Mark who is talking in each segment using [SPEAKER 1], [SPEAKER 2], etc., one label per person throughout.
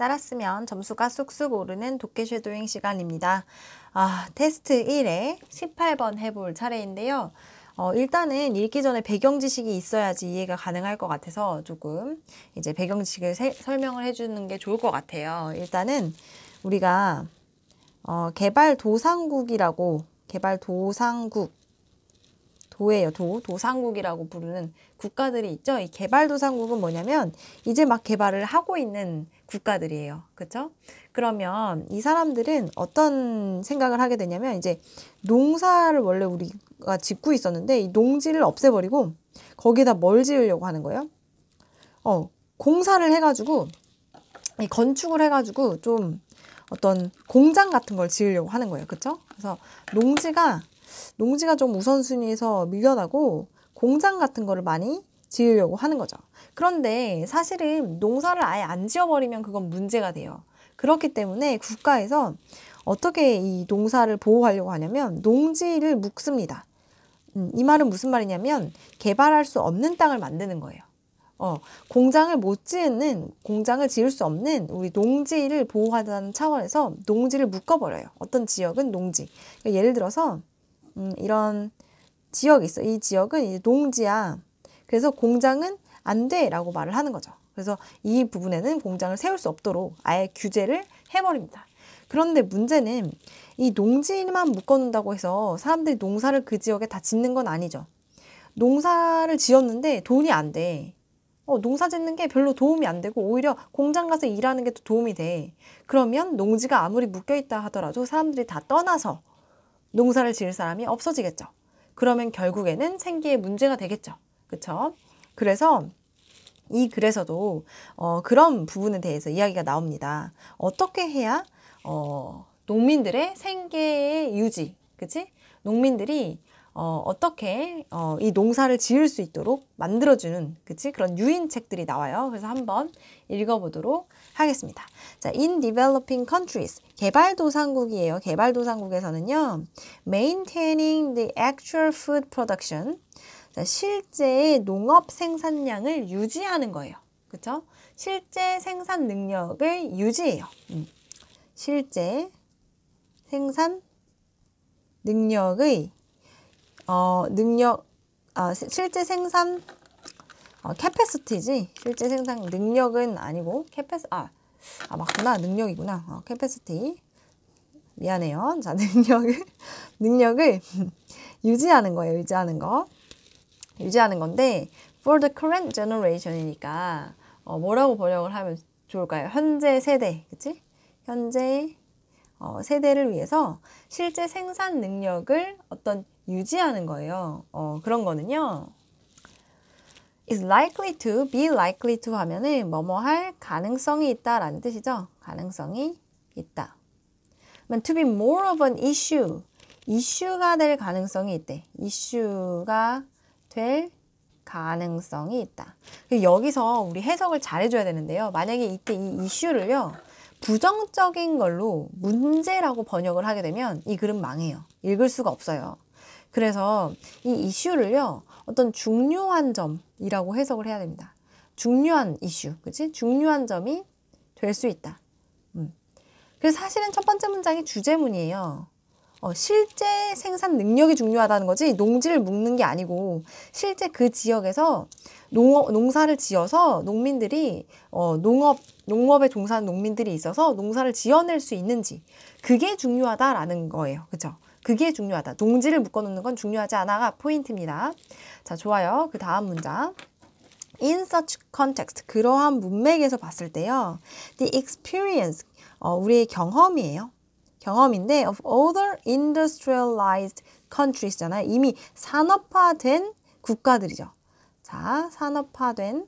[SPEAKER 1] 따랐으면 점수가 쑥쑥 오르는 독해 쉐도잉 시간입니다. 테스트 1에 18번 해볼 차례인데요. 일단은 읽기 전에 배경 지식이 있어야지 이해가 가능할 것 같아서 조금 이제 배경 지식을 설명을 해주는 게 좋을 것 같아요. 일단은 우리가 도예요. 도상국이라고 부르는 국가들이 있죠. 이 개발도상국은 뭐냐면 이제 막 개발을 하고 있는 국가들이에요. 그렇죠? 그러면 이 사람들은 어떤 생각을 하게 되냐면 이제 농사를 원래 우리가 짓고 있었는데 이 농지를 없애버리고 거기다 뭘 지으려고 하는 거예요? 공사를 해가지고 이 건축을 해가지고 좀 어떤 공장 같은 걸 지으려고 하는 거예요. 그렇죠? 그래서 농지가 좀 우선순위에서 밀려나고 공장 같은 거를 많이 지으려고 하는 거죠. 그런데 사실은 농사를 아예 안 지어버리면 그건 문제가 돼요. 그렇기 때문에 국가에서 어떻게 이 농사를 보호하려고 하냐면 농지를 묶습니다. 이 말은 무슨 말이냐면 개발할 수 없는 땅을 만드는 거예요. 공장을 지을 수 없는 우리 농지를 보호하자는 차원에서 농지를 묶어버려요. 어떤 지역은 농지. 그러니까 예를 들어서 이런 지역이 있어. 이 지역은 이제 농지야. 그래서 공장은 안 돼 라고 말을 하는 거죠. 그래서 이 부분에는 공장을 세울 수 없도록 아예 규제를 해버립니다. 그런데 문제는 이 농지만 묶어놓는다고 해서 사람들이 농사를 그 지역에 다 짓는 건 아니죠. 농사를 지었는데 돈이 안 돼. 농사 짓는 게 별로 도움이 안 되고 오히려 공장 가서 일하는 게 더 도움이 돼. 그러면 농지가 아무리 묶여있다 하더라도 사람들이 다 떠나서 농사를 지을 사람이 없어지겠죠. 그러면 결국에는 생계에 문제가 되겠죠. 그쵸? 그래서 이 글에서도 그런 부분에 대해서 이야기가 나옵니다. 어떻게 해야 농민들의 생계의 유지, 그치? 농민들이 어떻게 이 농사를 지을 수 있도록 만들어주는 그런 유인책들이 나와요. 그래서 한번 읽어보도록 하겠습니다. 자, in developing countries, 개발도상국이에요. 개발도상국에서는요, maintaining the actual food production, 자, 실제의 농업 생산량을 유지하는 거예요. 그쵸? 실제 생산 능력을 유지해요. 실제 생산 능력의 실제 생산 캐패시티지. 실제 생산 능력은 아니고 맞구나. 능력이구나. 캐패시티. 미안해요. 자, 능력을 유지하는 거예요. 유지하는 건데 for the current generation이니까 뭐라고 번역을 하면 좋을까요? 현재 세대. 그치? 현재 세대를 위해서 실제 생산 능력을 유지하는 거예요. 그런 거는요. is likely to, be likely to 하면은 뭐뭐 할 가능성이 있다라는 뜻이죠. 가능성이 있다. to be more of an issue, 이슈가 될 가능성이 있대. 이슈가 될 가능성이 있다. 여기서 우리 해석을 잘 해줘야 되는데요. 만약에 이때 이 이슈를요. 부정적인 걸로 문제라고 번역을 하게 되면 이 글은 망해요. 읽을 수가 없어요. 그래서 이 이슈를요, 어떤 중요한 점이라고 해석을 해야 됩니다. 중요한 이슈, 그치? 중요한 점이 될 수 있다. 그래서 사실은 첫 번째 문장이 주제문이에요. 실제 생산 능력이 중요하다는 거지, 농지를 묶는 게 아니고, 실제 그 지역에서 농사를 지어서 농민들이, 농업에 종사하는 농민들이 있어서 농사를 지어낼 수 있는지, 그게 중요하다라는 거예요. 그죠? 그게 중요하다. 농지를 묶어놓는 건 중요하지 않아가 포인트입니다. 자, 좋아요. 그 다음 문장. In such context, 그러한 문맥에서 봤을 때요. The experience, 우리의 경험이에요. 경험인데 of other industrialized countries잖아요. 이미 산업화된 국가들이죠. 자, 산업화된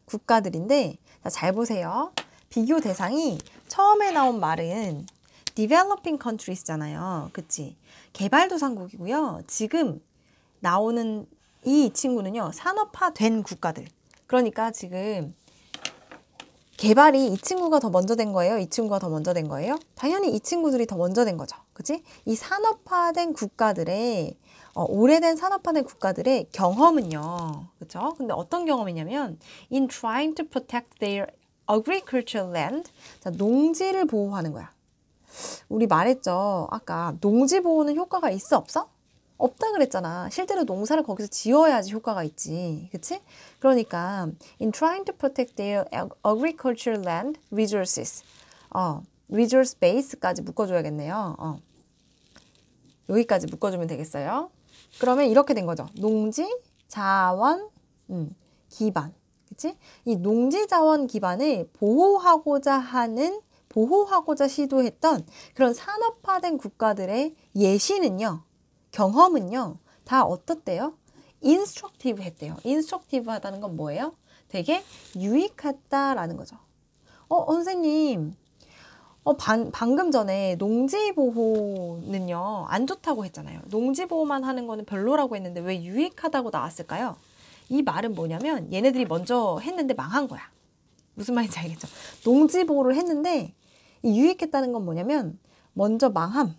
[SPEAKER 1] 국가들인데 자, 잘 보세요. 비교 대상이 처음에 나온 말은 developing countries잖아요. 그치? 개발도상국이고요. 지금 나오는 이 친구는요. 산업화된 국가들. 그러니까 지금 개발이 이 친구가 더 먼저 된 거예요? 이 친구가 더 먼저 된 거예요? 당연히 이 친구들이 더 먼저 된 거죠. 그치? 이 산업화된 국가들의 오래된 산업화된 국가들의 경험은요. 그쵸? 근데 어떤 경험이냐면 in trying to protect their agricultural land. 자, 농지를 보호하는 거야. 우리 말했죠. 아까 농지 보호는 효과가 있어 없어? 없다 그랬잖아. 실제로 농사를 거기서 지어야지 효과가 있지. 그치? 그러니까 in trying to protect their agricultural land resources. resource base까지 묶어줘야겠네요. 여기까지 묶어주면 되겠어요. 그러면 이렇게 된 거죠. 농지, 자원, 기반. 그치? 이 농지 자원 기반을 보호하고자 시도했던 그런 산업화된 국가들의 예시는요, 경험은요, 다 어떻대요? 인스트럭티브 했대요. 인스트럭티브 하다는 건 뭐예요? 되게 유익했다라는 거죠. 선생님, 방금 전에 농지보호는요, 안 좋다고 했잖아요. 농지보호만 하는 거는 별로라고 했는데 왜 유익하다고 나왔을까요? 이 말은 뭐냐면 얘네들이 먼저 했는데 망한 거야. 무슨 말인지 알겠죠? 농지보호를 했는데 이 유익했다는 건 뭐냐면 먼저 망한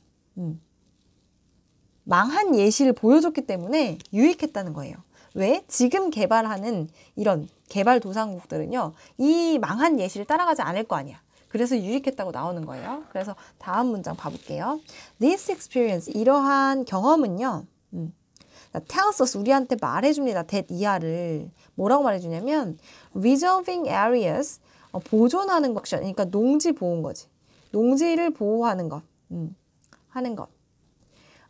[SPEAKER 1] 예시를 보여줬기 때문에 유익했다는 거예요. 왜? 지금 개발하는 이런 개발도상국들은요, 이 망한 예시를 따라가지 않을 거 아니야. 그래서 유익했다고 나오는 거예요. 그래서 다음 문장 봐볼게요. This experience, 이러한 경험은요, tells us, 우리한테 말해줍니다. that 이하를. 뭐라고 말해주냐면 reserving areas, 보존하는 것, 그러니까 농지 보호인 거지. 농지를 보호하는 것, 하는 것.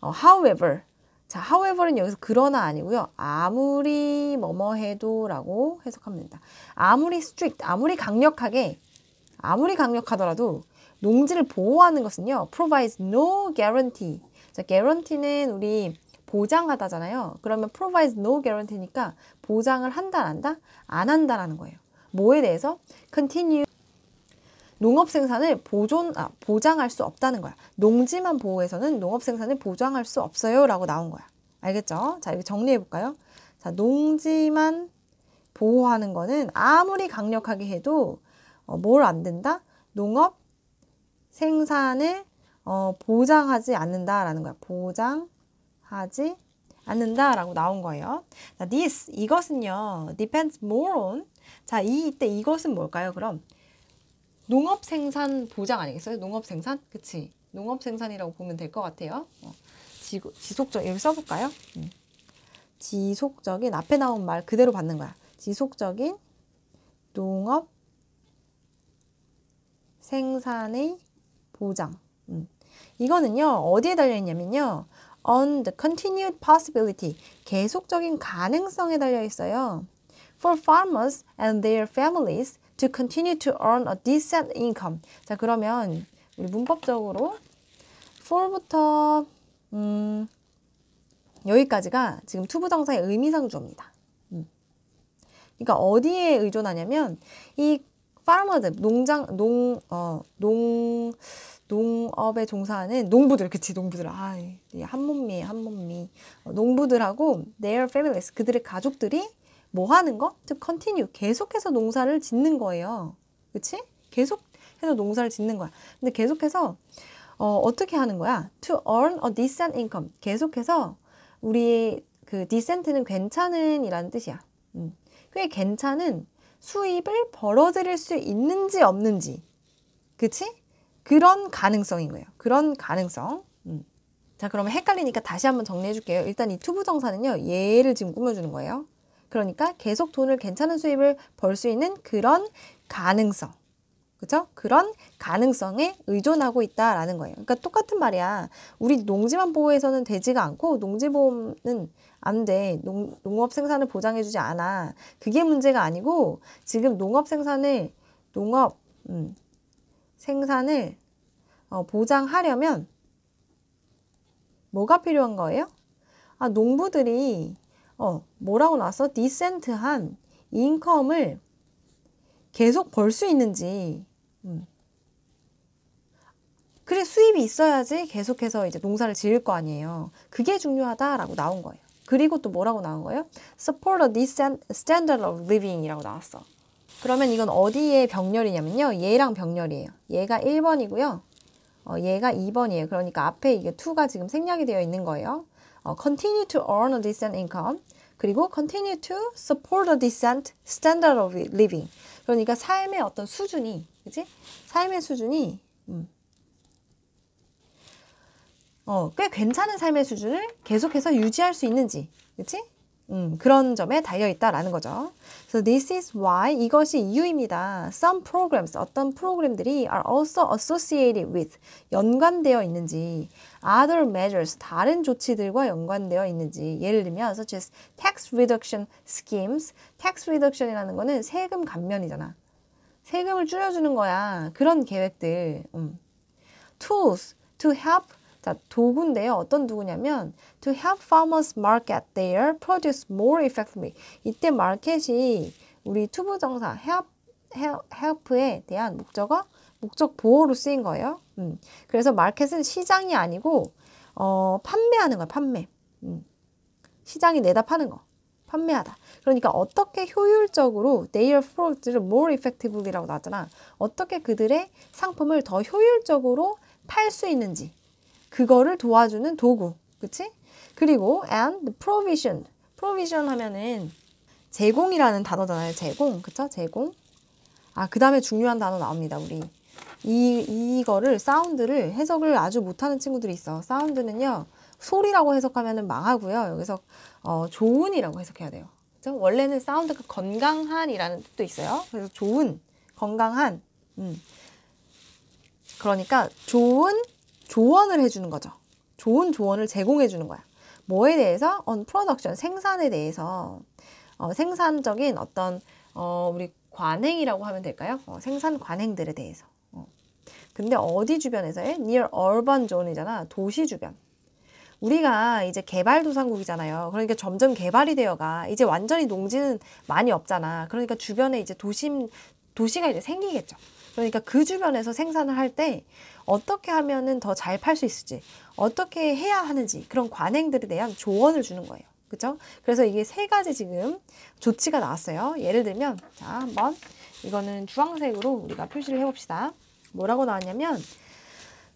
[SPEAKER 1] however, 자, however는 여기서 그러나 아니고요. 아무리 뭐뭐 해도 라고 해석합니다. 아무리 strict, 아무리 강력하더라도 농지를 보호하는 것은요, provides no guarantee. 자, guarantee는 우리 보장하다잖아요. 그러면 provides no guarantee니까 보장을 한다, 안 한다? 안 한다라는 거예요. 뭐에 대해서? continue. 농업 생산을 보장할 수 없다는 거야. 농지만 보호해서는 농업 생산을 보장할 수 없어요 라고 나온 거야. 알겠죠? 자, 이렇게 정리해 볼까요? 자, 농지만 보호하는 거는 아무리 강력하게 해도 뭘 안 된다? 농업 생산을 보장하지 않는다라는 거야. 보장하지 않는다라고 나온 거예요. 자, this, 이것은요, depends more on. 자, 이때 이것은 뭘까요? 그럼 농업 생산 보장 아니겠어요? 농업 생산? 그치? 농업 생산이라고 보면 될 것 같아요. 지속적, 여기 써볼까요? 지속적인, 앞에 나온 말 그대로 받는 거야. 지속적인 농업 생산의 보장. 이거는요, 어디에 달려있냐면요, on the continued possibility, 계속적인 가능성에 달려있어요. For farmers and their families to continue to earn a decent income. 자, 그러면 우리 문법적으로 for부터 여기까지가 지금 투부정사의 의미상주어입니다. 그러니까 어디에 의존하냐면 이 farmer들, 농업에 종사하는 농부들, 그치, 농부들. 한몸미. 농부들하고 their families, 그들의 가족들이 뭐 하는 거? to continue, 계속해서 농사를 짓는 거예요. 그치? 계속해서 농사를 짓는 거야. 근데 계속해서 어떻게 하는 거야? to earn a decent income. 계속해서 우리 그 decent는 괜찮은 이라는 뜻이야. 꽤 괜찮은 수입을 벌어들일 수 있는지 없는지. 그치? 그런 가능성인 거예요. 그런 가능성. 자, 그러면 헷갈리니까 다시 한번 정리해 줄게요. 일단 이 투부정사는요, 얘를 지금 꾸며주는 거예요. 그러니까 계속 돈을 괜찮은 수입을 벌 수 있는 그런 가능성. 그죠? 그런 가능성에 의존하고 있다라는 거예요. 그러니까 똑같은 말이야. 우리 농지만 보호해서는 되지가 않고 농지 보호는 안 돼. 농업 생산을 보장해주지 않아. 그게 문제가 아니고 지금 농업 생산을 보장하려면 뭐가 필요한 거예요? 농부들이 뭐라고 나왔어? 디센트한 인컴을 계속 벌 수 있는지. 그래, 수입이 있어야지 계속해서 이제 농사를 지을 거 아니에요. 그게 중요하다라고 나온 거예요. 그리고 또 뭐라고 나온 거예요? Support a decent standard of living이라고 나왔어. 그러면 이건 어디에 병렬이냐면요. 얘랑 병렬이에요. 얘가 1번이고요. 얘가 2번이에요. 그러니까 앞에 이게 to가 지금 생략이 되어 있는 거예요. continue to earn a decent income. 그리고 continue to support a decent standard of living. 그러니까 삶의 어떤 수준이, 그치? 삶의 수준이, 꽤 괜찮은 삶의 수준을 계속해서 유지할 수 있는지, 그치? 그런 점에 달려있다라는 거죠. So this is why, 이것이 이유입니다. Some programs, 어떤 프로그램들이 are also associated with, 연관되어 있는지, other measures, 다른 조치들과 연관되어 있는지, 예를 들면 such as tax reduction schemes, tax reduction이라는 거는 세금 감면이잖아. 세금을 줄여주는 거야. 그런 계획들. Tools to help, 자, 도구인데요. 어떤 도구냐면 to help farmers market their produce more effectively. 이때 마켓이 우리 투부정사 help에 대한 목적 보호로 쓰인 거예요. 그래서 마켓은 시장이 아니고 판매하는 거야. 판매. 시장이 내다 파는 거. 판매하다. 그러니까 어떻게 효율적으로 their product를 more effectively라고 나왔잖아. 어떻게 그들의 상품을 더 효율적으로 팔 수 있는지. 그거를 도와주는 도구, 그치? 그리고 and provision, provision 하면은 제공이라는 단어잖아요. 제공, 그쵸? 제공. 그 다음에 중요한 단어 나옵니다. 우리 이거를 사운드를 해석을 아주 못하는 친구들이 있어. 사운드는요, 소리라고 해석하면은 망하고요. 여기서 좋은이라고 해석해야 돼요. 그쵸? 원래는 사운드가 건강한이라는 뜻도 있어요. 그래서 좋은, 건강한. 그러니까 좋은 조언을 해주는 거죠. 좋은 조언을 제공해 주는 거야. 뭐에 대해서? on production, 생산에 대해서. 생산적인 어떤 우리 관행이라고 하면 될까요? 생산 관행들에 대해서. 근데 어디 주변에서요? near urban zone이잖아. 도시 주변. 우리가 이제 개발도상국이잖아요. 그러니까 점점 개발이 되어가. 이제 완전히 농지는 많이 없잖아. 그러니까 주변에 이제 도시가 이제 생기겠죠. 그러니까 그 주변에서 생산을 할 때 어떻게 하면은 더 잘 팔 수 있을지, 어떻게 해야 하는지 그런 관행들에 대한 조언을 주는 거예요. 그죠? 그래서 이게 세 가지 지금 조치가 나왔어요. 예를 들면, 자, 한번 이거는 주황색으로 우리가 표시를 해봅시다. 뭐라고 나왔냐면,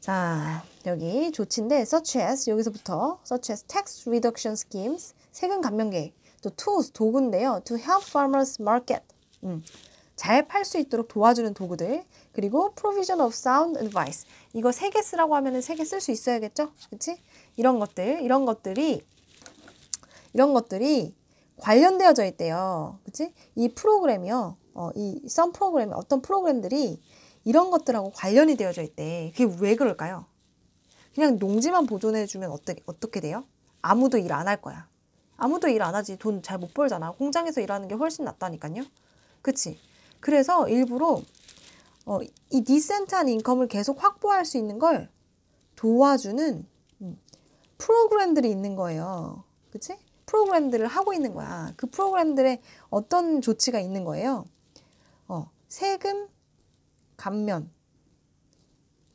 [SPEAKER 1] 자, 여기 조치인데, such as, 여기서부터, such as tax reduction schemes, 세금 감면 계획, 또 tools, 도구인데요. to help farmers market, 잘 팔 수 있도록 도와주는 도구들, 그리고 provision of sound advice. 이거 3개 쓰라고 하면은 3개 쓸 수 있어야겠죠? 그치? 이런 것들이 관련되어져 있대요. 그치? 이 프로그램이요. 이 some 프로그램, 어떤 프로그램들이 이런 것들하고 관련이 되어져 있대. 그게 왜 그럴까요? 그냥 농지만 보존해주면 어떻게 돼요? 아무도 일 안 할 거야. 아무도 일 안 하지. 돈 잘 못 벌잖아. 공장에서 일하는 게 훨씬 낫다니까요. 그치? 그래서 일부러 이 디센트한 인컴을 계속 확보할 수 있는 걸 도와주는 프로그램들이 있는 거예요. 그치? 프로그램들을 하고 있는 거야. 그 프로그램들의 어떤 조치가 있는 거예요. 세금 감면도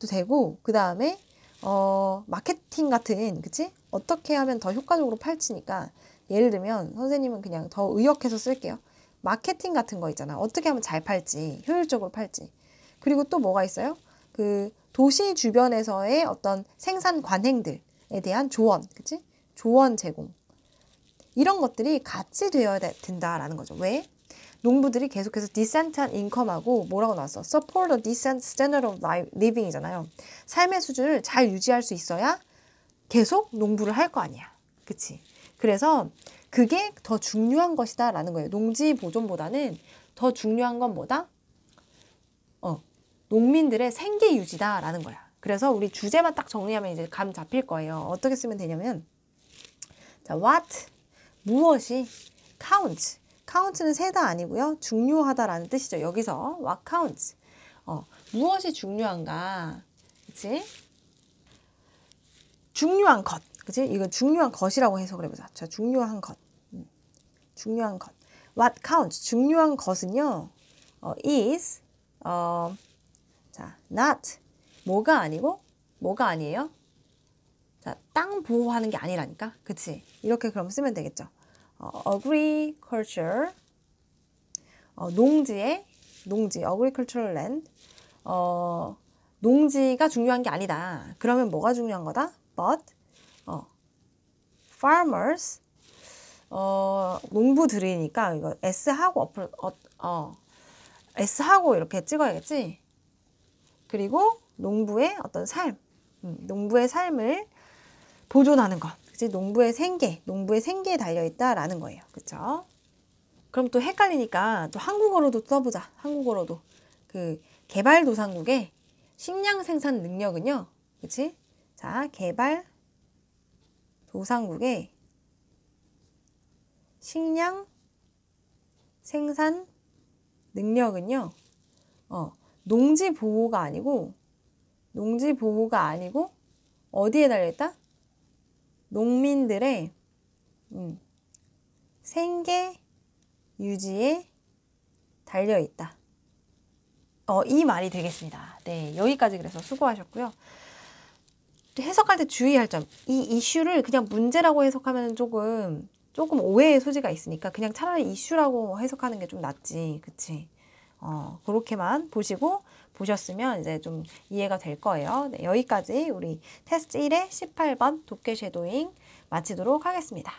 [SPEAKER 1] 되고, 그 다음에 마케팅 같은, 그치? 어떻게 하면 더 효과적으로 팔지니까, 예를 들면 선생님은 그냥 더 의역해서 쓸게요. 마케팅 같은 거 있잖아. 어떻게 하면 잘 팔지, 효율적으로 팔지. 그리고 또 뭐가 있어요? 그 도시 주변에서의 어떤 생산 관행들에 대한 조언, 그치? 조언 제공. 이런 것들이 같이 되어야 된다라는 거죠. 왜? 농부들이 계속해서 decent한 인컴하고 뭐라고 나왔어? support a decent standard of living이잖아요. 삶의 수준을 잘 유지할 수 있어야 계속 농부를 할 거 아니야. 그치? 그래서 그게 더 중요한 것이다 라는 거예요. 농지 보존보다는 더 중요한 건 뭐다? 농민들의 생계 유지다 라는 거야. 그래서 우리 주제만 딱 정리하면 이제 감 잡힐 거예요. 어떻게 쓰면 되냐면, 자, what, 무엇이, count. count는 세다 아니고요. 중요하다라는 뜻이죠. 여기서 what counts. 무엇이 중요한가. 그치? 중요한 것. 그치? 이거 중요한 것이라고 해석을 해보자. 자, 중요한 것. 중요한 것. what counts. 중요한 것은요, is, 자, not. 뭐가 아니고, 뭐가 아니에요? 자, 땅 보호하는 게 아니라니까. 그치? 이렇게 그럼 쓰면 되겠죠. agriculture, 농지, agricultural land, 농지가 중요한 게 아니다. 그러면 뭐가 중요한 거다? But farmers 농부들이니까 이거 S하고 S하고 이렇게 찍어야겠지. 그리고 농부의 어떤 삶, 농부의 삶을 보존하는 것. 그치? 농부의 생계에 달려있다라는 거예요. 그쵸? 그럼 또 헷갈리니까 또 한국어로도 써보자. 한국어로도. 그 개발도상국의 식량 생산 능력은요. 그치? 자, 개발도상국의 식량 생산 능력은요. 농지 보호가 아니고 어디에 달려있다? 농민들의 생계 유지에 달려있다. 이 말이 되겠습니다. 네, 여기까지 그래서 수고하셨고요. 해석할 때 주의할 점. 이 이슈를 그냥 문제라고 해석하면 조금 오해의 소지가 있으니까 그냥 차라리 이슈라고 해석하는 게 좀 낫지. 그치? 그렇게만 보셨으면 이제 좀 이해가 될 거예요. 네, 여기까지 우리 테스트 1의 18번 독해 쉐도잉 마치도록 하겠습니다.